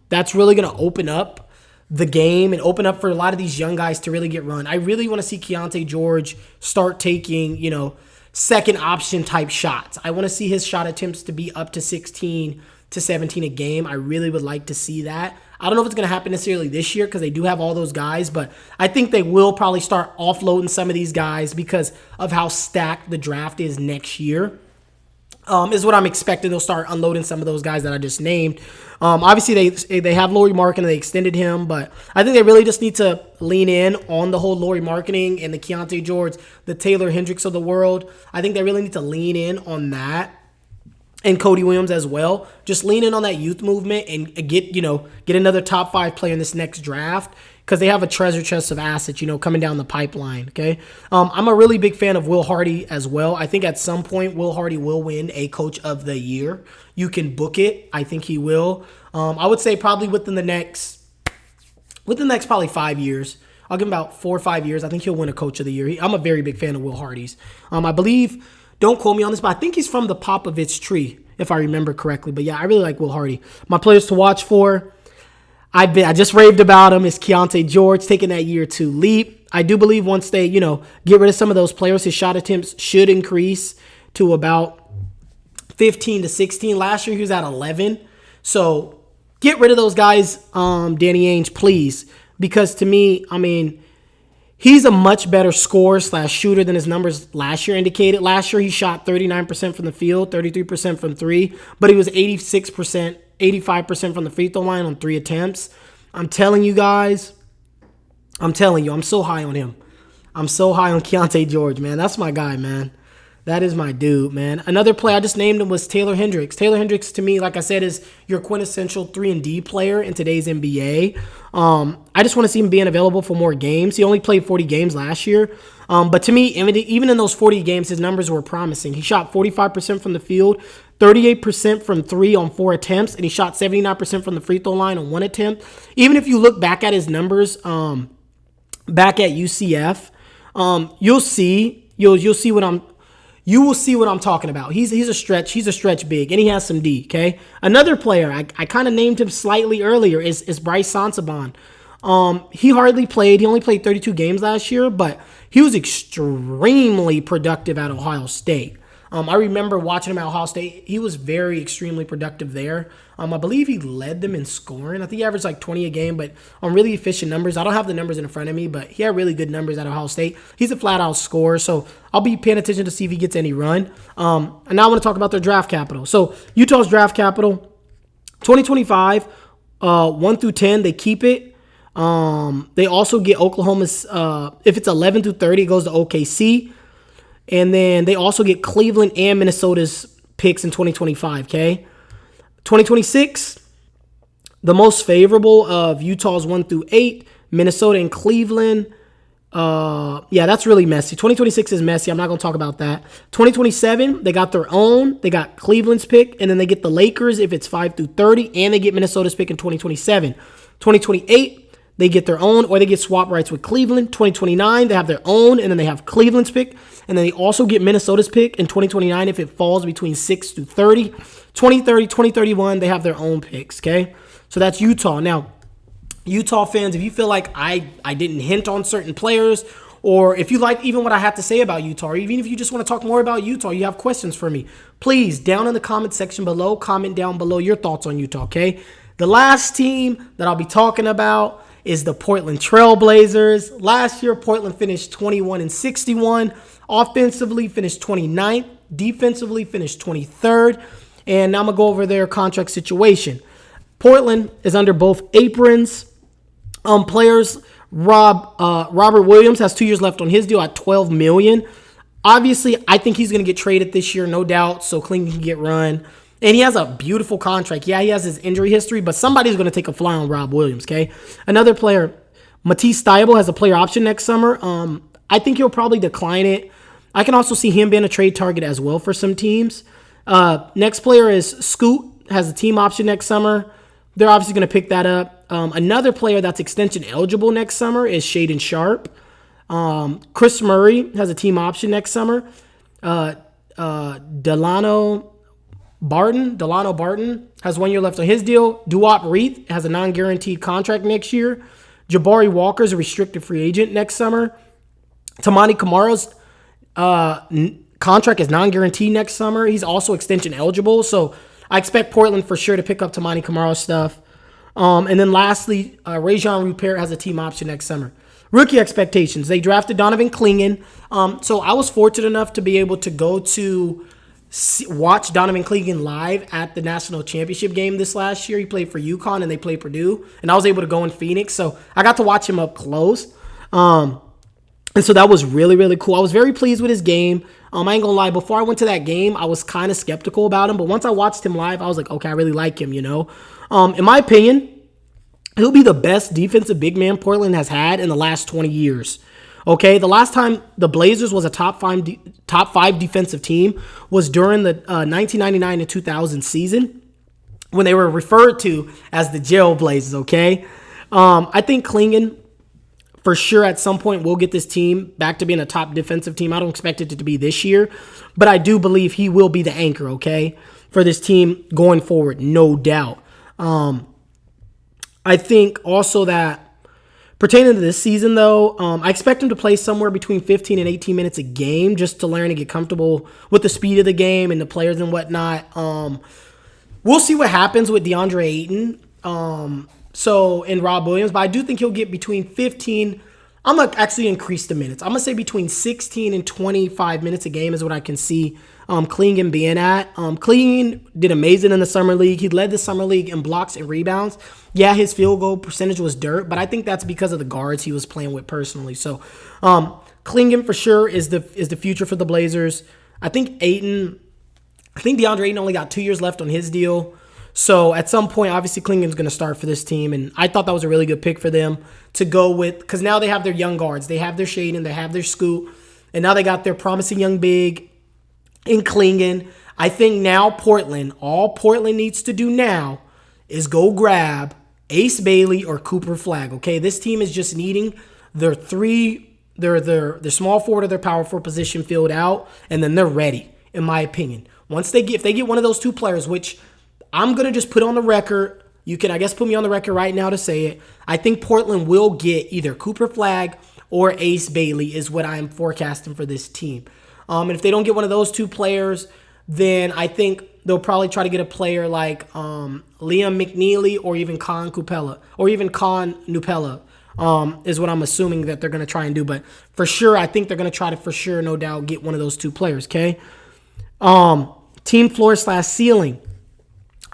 that's really going to open up the game and open up for a lot of these young guys to really get run. I really want to see Keontae George start taking, second option type shots. I want to see his shot attempts to be up to 16 to 17 a game. I really would like to see that. I don't know if it's going to happen necessarily this year because they do have all those guys, but I think they will probably start offloading some of these guys because of how stacked the draft is next year. Is what I'm expecting. They'll start unloading some of those guys that I just named. Obviously, they have Lauri Markkanen and they extended him, but I think they really just need to lean in on the whole Lauri Markkanen and the Keontae George, the Taylor Hendricks of the world. I think they really need to lean in on that, and Cody Williams as well. Just lean in on that youth movement and get another top 5 player in this next draft. because they have a treasure chest of assets, coming down the pipeline. Okay. I'm a really big fan of Will Hardy as well. I think at some point Will Hardy will win a Coach of the Year. You can book it. I think he will. I would say probably within the next probably 5 years. I'll give him about 4 or 5 years. I think he'll win a Coach of the Year. I'm a very big fan of Will Hardy's. I believe, don't quote me on this, but I think he's from the Popovich tree, if I remember correctly. But yeah, I really like Will Hardy. My players to watch for, I just raved about him, is Keontae George taking that year 2 leap. I do believe once they, get rid of some of those players, his shot attempts should increase to about 15 to 16. Last year he was at 11. So get rid of those guys, Danny Ainge, please. Because to me, he's a much better scorer / shooter than his numbers last year indicated. Last year, he shot 39% from the field, 33% from 3, but he was 86%, 85% from the free throw line on 3 attempts. I'm telling you guys, I'm so high on him. I'm so high on Keontae George, man. That's my guy, man. That is my dude, man. Another player I just named him was Taylor Hendricks. Taylor Hendricks, to me, like I said, is your quintessential 3-and-D player in today's NBA. I just want to see him being available for more games. He only played 40 games last year. But to me, even in those 40 games, his numbers were promising. He shot 45% from the field, 38% from 3 on 4 attempts, and he shot 79% from the free throw line on 1 attempt. Even if you look back at his numbers back at UCF, you'll see what I'm talking about. He's a stretch big, and he has some D, okay? Another player, I kind of named him slightly earlier, is Bryce Sansaban. He hardly played. He only played 32 games last year, but he was extremely productive at Ohio State. I remember watching him at Ohio State. He was extremely productive there. I believe he led them in scoring. I think he averaged like 20 a game, but on really efficient numbers. I don't have the numbers in front of me, but he had really good numbers at Ohio State. He's a flat-out scorer, so I'll be paying attention to see if he gets any run. And now I want to talk about their draft capital. So Utah's draft capital, 2025, 1 through 10, they keep it. They also get Oklahoma's, if it's 11 through 30, it goes to OKC. And then they also get Cleveland and Minnesota's picks in 2025, okay? 2026, the most favorable of Utah's 1 through 8, Minnesota and Cleveland. That's really messy. 2026 is messy. I'm not going to talk about that. 2027, they got their own. They got Cleveland's pick, and then they get the Lakers if it's 5 through 30, and they get Minnesota's pick in 2027. 2028, they get their own, or they get swap rights with Cleveland. 2029, they have their own, and then they have Cleveland's pick. And then they also get Minnesota's pick in 2029 if it falls between 6 through 30. 2030, 2031, they have their own picks, okay? So that's Utah. Now, Utah fans, if you feel like I didn't hint on certain players, or if you like even what I have to say about Utah, or even if you just want to talk more about Utah, you have questions for me, please, down in the comment section below, comment down below your thoughts on Utah, okay? The last team that I'll be talking about is the Portland Trailblazers. Last year, Portland finished 21-61. Offensively, finished 29th. Defensively, finished 23rd. And now I'm going to go over their contract situation. Portland is under both aprons. Players, Robert Williams has 2 years left on his deal at $12 million. Obviously, I think he's going to get traded this year, no doubt, so Cleveland can get run. And he has a beautiful contract. Yeah, he has his injury history, but somebody's going to take a fly on Rob Williams, okay? Another player, Matisse Thybulle, has a player option next summer. I think he'll probably decline it. I can also see him being a trade target as well for some teams. Next player is Scoot, has a team option next summer. They're obviously going to pick that up. Another player that's extension eligible next summer is Shaedon Sharpe. Chris Murray has a team option next summer. Delano Barton has 1 year left on his deal. Duop Reith has a non-guaranteed contract next year. Jabari Walker is a restricted free agent next summer. Tamani Kamara's contract is non-guaranteed next summer. He's also extension eligible, so I expect Portland for sure to pick up Tamani Kamara's stuff. And then lastly, Rajon Rupert has a team option next summer. Rookie expectations. They drafted Donovan Clingan. So I was fortunate enough to be able to go to watch Donovan Clingan live at the national championship game this last year. He played for UConn and they played Purdue, and I was able to go in Phoenix, so I got to watch him up close. And so that was really, really cool. I was very pleased with his game. I ain't gonna lie, before I went to that game, I was kind of skeptical about him, but once I watched him live, I was like, okay, I really like him, you know. In my opinion, He'll be the best defensive big man Portland has had in the last 20 years. Okay, the last time the Blazers was a top five defensive team was during the 1999 and 2000 season when they were referred to as the Jailblazers. Okay, I think Klingon for sure at some point will get this team back to being a top defensive team. I don't expect it to be this year, but I do believe he will be the anchor. Okay, for this team going forward, no doubt. I think also that pertaining to this season, though, I expect him to play somewhere between 15 and 18 minutes a game just to learn and get comfortable with the speed of the game and the players and whatnot. We'll see what happens with DeAndre Ayton and Rob Williams, but I do think he'll get between 15. I'm going to actually increase the minutes. I'm going to say between 16 and 25 minutes a game is what I can see Klingon being at. Klingon did amazing in the Summer League. He led the Summer League in blocks and rebounds. Yeah, his field goal percentage was dirt, but I think that's because of the guards he was playing with personally. So Klingon for sure is the future for the Blazers. I think DeAndre Ayton only got 2 years left on his deal. So at some point, obviously, Klingon's going to start for this team. And I thought that was a really good pick for them to go with because now they have their young guards. They have their Shaden. They have their Scoot. And now they got their promising young big in Klingon. I think now all Portland needs to do now is go grab Ace Bailey or Cooper Flagg. Okay, this team is just needing their small forward or their power forward position filled out, and then they're ready, in my opinion. If they get one of those two players, which I'm going to just put on the record. You can, I guess, put me on the record right now to say it. I think Portland will get either Cooper Flagg or Ace Bailey is what I am forecasting for this team. And if they don't get one of those two players, then I think they'll probably try to get a player like Liam McNeely or even Con Nupella is what I'm assuming that they're going to try and do. But for sure, I think they're going to try to, for sure, no doubt, get one of those two players, okay? Team floor/ceiling.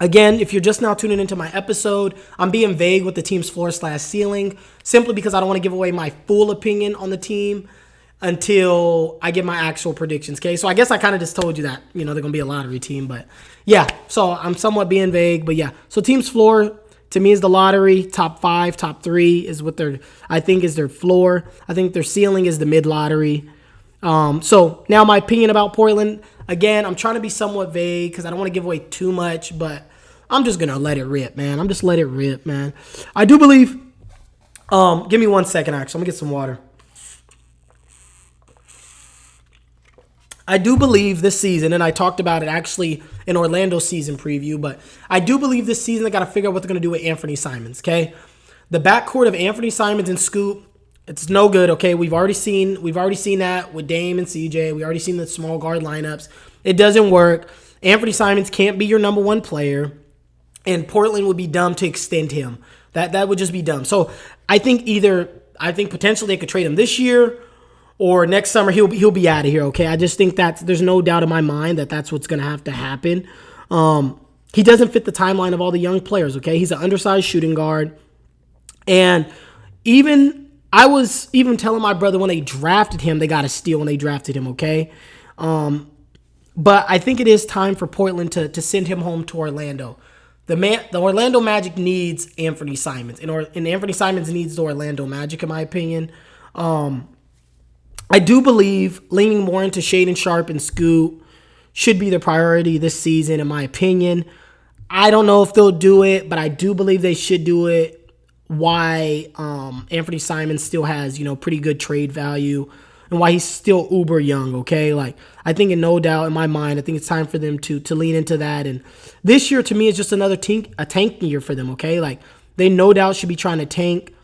Again, if you're just now tuning into my episode, I'm being vague with the team's floor/ceiling simply because I don't want to give away my full opinion on the team until I get my actual predictions, okay? So I guess I kind of just told you that, they're going to be a lottery team, but yeah, so I'm somewhat being vague, but yeah. So team's floor to me is the lottery. Top 5, top 3 is what I think is their floor. I think their ceiling is the mid-lottery. So now my opinion about Portland, again, I'm trying to be somewhat vague because I don't want to give away too much, but I'm just going to let it rip, man. I do believe, give me 1 second, actually. I'm going to get some water. I do believe this season, and I talked about it actually in Orlando's season preview, but I do believe this season they got to figure out what they're going to do with Anthony Simons, okay? The backcourt of Anthony Simons and Scoot, it's no good, okay? We've already seen that with Dame and CJ. We already seen the small guard lineups. It doesn't work. Anthony Simons can't be your number one player, and Portland would be dumb to extend him. That would just be dumb. So I think potentially they could trade him this year or next summer he'll be out of here, okay? I just think there's no doubt in my mind that that's what's going to have to happen. He doesn't fit the timeline of all the young players, okay? He's an undersized shooting guard. And I was even telling my brother when they drafted him, they got a steal when they drafted him, okay? But I think it is time for Portland to send him home to Orlando. The Orlando Magic needs Anthony Simons, and Anthony Simons needs the Orlando Magic, in my opinion. I do believe leaning more into Shaden Sharp and Scoot should be the priority this season, in my opinion. I don't know if they'll do it, but I do believe they should do it. Why Anthony Simons still has, pretty good trade value and why he's still uber young, okay? Like, I think no doubt in my mind, I think it's time for them to lean into that. And this year, to me, is just another tank year for them, okay? Like, they no doubt should be trying to tank.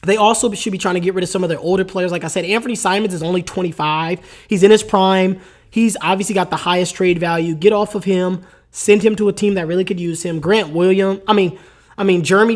They also should be trying to get rid of some of their older players. Like I said, Anthony Simons is only 25. He's in his prime. He's obviously got the highest trade value. Get off of him. Send him to a team that really could use him. Jeremy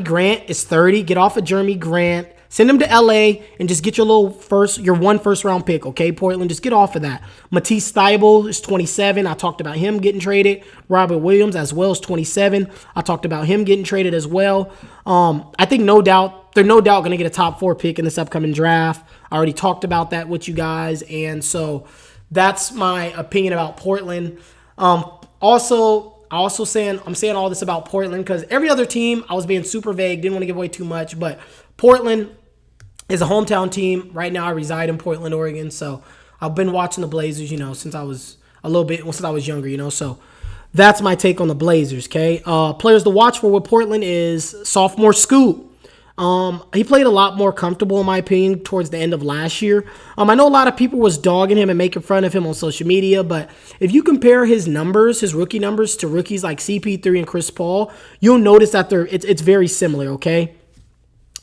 Grant is 30. Get off of Jeremy Grant. Send him to LA and just get your one first round pick, okay? Portland, just get off of that. Matisse Thybulle is 27. I talked about him getting traded. Robert Williams as well is 27. I talked about him getting traded as well. I think they're no doubt going to get a top 4 pick in this upcoming draft. I already talked about that with you guys, and so that's my opinion about Portland. Also, I'm saying all this about Portland because every other team, I was being super vague, didn't want to give away too much, but Portland is a hometown team. Right now I reside in Portland, Oregon, so I've been watching the Blazers, since I was since I was younger, so that's my take on the Blazers, okay? Players to watch for with Portland is sophomore Scoot. He played a lot more comfortable, in my opinion, towards the end of last year. I know a lot of people was dogging him and making fun of him on social media, but if you compare his numbers, his rookie numbers, to rookies like CP3 and Chris Paul, you'll notice that it's very similar, okay?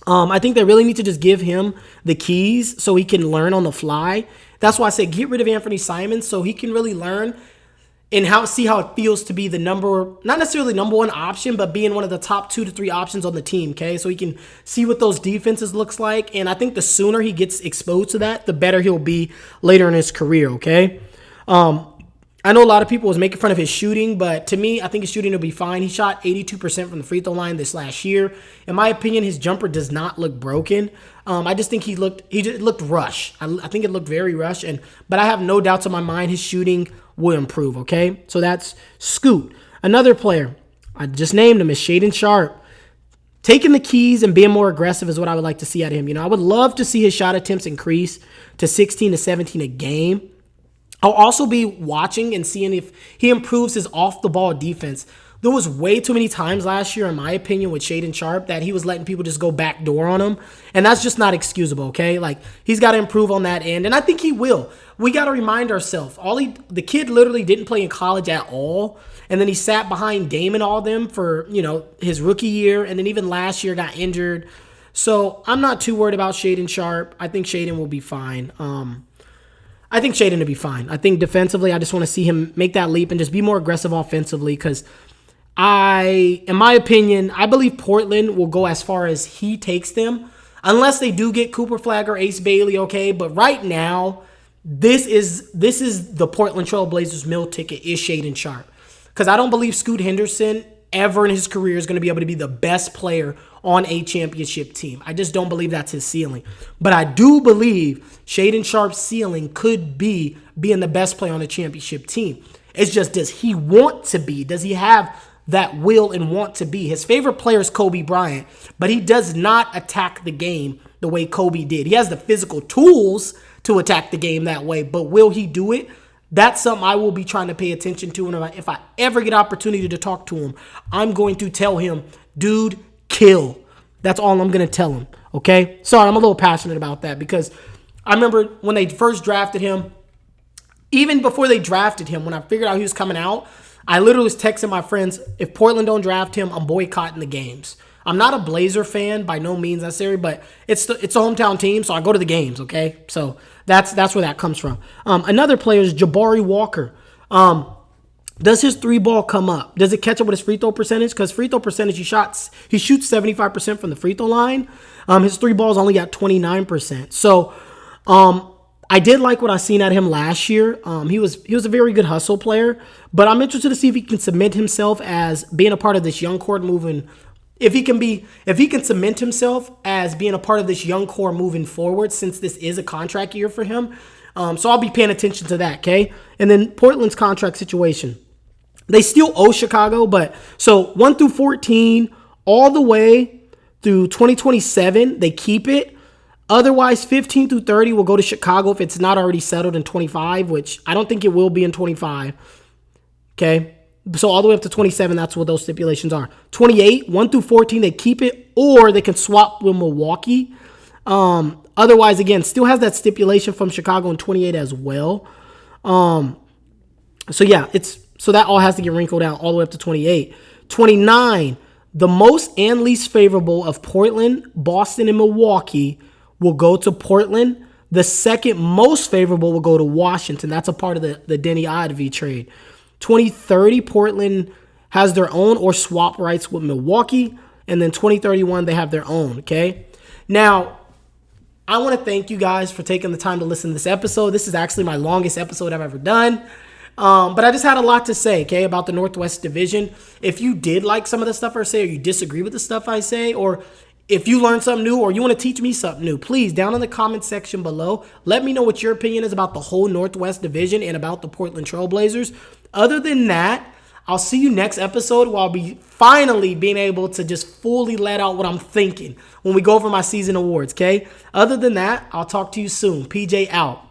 I think they really need to just give him the keys so he can learn on the fly. That's why I say get rid of Anthony Simons so he can really learn and see how it feels to be the not necessarily number one option, but being one of the top 2 to 3 options on the team, okay? So he can see what those defenses looks like, and I think the sooner he gets exposed to that, the better he'll be later in his career, okay? I know a lot of people was making fun of his shooting, but to me, I think his shooting will be fine. He shot 82% from the free throw line this last year. In my opinion, his jumper does not look broken. I just think he just looked rushed. I think it looked very rushed, but I have no doubts in my mind his shooting will improve, okay? So that's Scoot. Another player, I just named him, is Shaedon Sharpe. Taking the keys and being more aggressive is what I would like to see out of him. I would love to see his shot attempts increase to 16 to 17 a game. I'll also be watching and seeing if he improves his off-the-ball defense. There was way too many times last year, in my opinion, with Shaedon Sharpe that he was letting people just go backdoor on him, and that's just not excusable, okay? Like, he's got to improve on that end, and I think he will. We got to remind ourselves, the kid literally didn't play in college at all, and then he sat behind Dame and all them for, his rookie year, and then even last year got injured. So I'm not too worried about Shaedon Sharpe. I think Shaedon will be fine. I think Shaedon will be fine. I think defensively, I just want to see him make that leap and just be more aggressive offensively because in my opinion, I believe Portland will go as far as he takes them unless they do get Cooper Flagg or Ace Bailey, okay? But right now, this is the Portland Trailblazers meal ticket is Shaedon Sharpe because I don't believe Scoot Henderson ever in his career is going to be able to be the best player on a championship team. I just don't believe that's his ceiling. But I do believe Shaedon Sharpe's ceiling could be being the best player on a championship team. It's just, does he want to be? Does he have that will and want to be? His favorite player is Kobe Bryant, but he does not attack the game the way Kobe did. He has the physical tools to attack the game that way, but will he do it? That's something I will be trying to pay attention to, and if I ever get opportunity to talk to him, I'm going to tell him, dude, kill. That's all I'm going to tell him, okay? Sorry, I'm a little passionate about that because I remember when they first drafted him, even before they drafted him, when I figured out he was coming out, I literally was texting my friends, if Portland don't draft him, I'm boycotting the games. I'm not a Blazer fan by no means necessary, but it's a hometown team, so I go to the games, okay? So that's where that comes from. Another player is Jabari Walker. Does his 3-ball come up? Does it catch up with his free throw percentage? Because free throw percentage, he shoots 75% from the free throw line. His 3-balls only got 29%. So I did like what I seen at him last year. He was a very good hustle player, but I'm interested to see if he can cement himself as being a part of this young core moving. If he can cement himself as being a part of this young core moving forward, since this is a contract year for him. So I'll be paying attention to that, okay? And then Portland's contract situation. They still owe Chicago, but so 1 through 14, all the way through 2027, they keep it. Otherwise, 15 through 30 will go to Chicago if it's not already settled in 25, which I don't think it will be in 25. Okay? So all the way up to 27, that's what those stipulations are. 28, 1 through 14, they keep it, or they can swap with Milwaukee. Otherwise, again, still has that stipulation from Chicago in 28 as well. So that all has to get wrinkled out all the way up to 28. 29, the most and least favorable of Portland, Boston, and Milwaukee will go to Portland. The second most favorable will go to Washington. That's a part of the Denny Advi trade. 2030, Portland has their own or swap rights with Milwaukee. And then 2031, they have their own, okay? Now, I want to thank you guys for taking the time to listen to this episode. This is actually my longest episode I've ever done. But I just had a lot to say, okay, about the Northwest Division. If you did like some of the stuff I say, or you disagree with the stuff I say, or if you learned something new, or you want to teach me something new, please, down in the comment section below, let me know what your opinion is about the whole Northwest Division and about the Portland Trailblazers. Other than that, I'll see you next episode where I'll be finally being able to just fully let out what I'm thinking when we go over my season awards, okay? Other than that, I'll talk to you soon. PJ out.